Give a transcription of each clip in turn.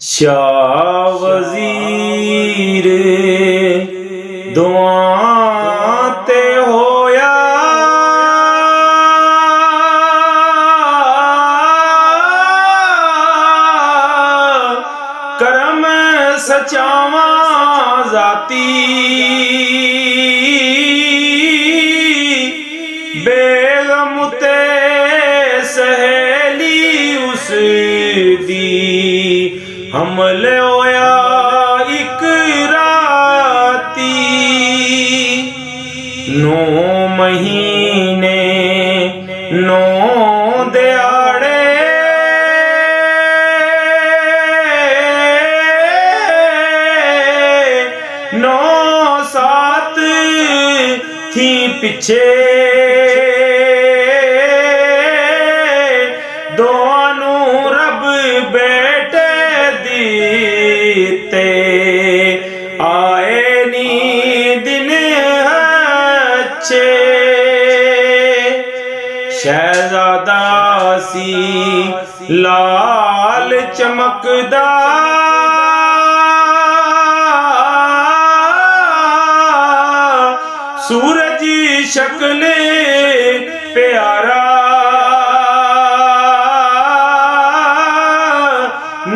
शाह वजीर दुआ ते होया करम सचावा जाती बेगम ते सहेली उस दी हमले होया इक राती 9 महीने 9 दिहाड़े नौ सात थी पिछे दोनों रब बेटे दीते आए नी दिन अच्छे शहजादा सी लाल चमकदा सूरज शक्ल प्यारा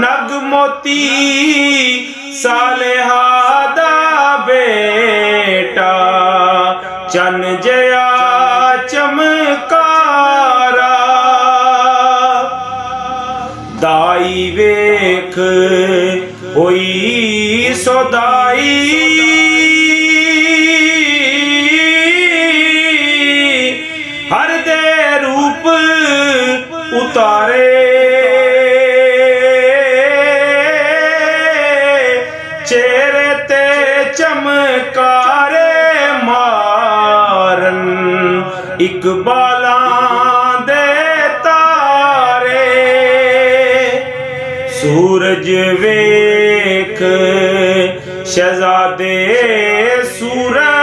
नग मोती सालेहा दा बेटा चन जया चमकारा दाई वेख होई सोदाई हर दे रूप उतारे चेहरे ते चमकारे मारन इकबाला दे तारे सूरज वेख शहजादे सूरज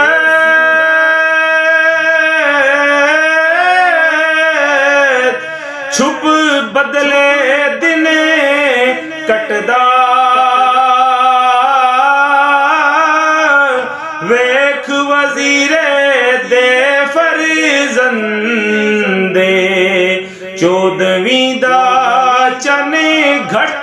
छुप बदले दिन कटदा वेख वजीरे दे फर्जंदे 14वीं दा चन घट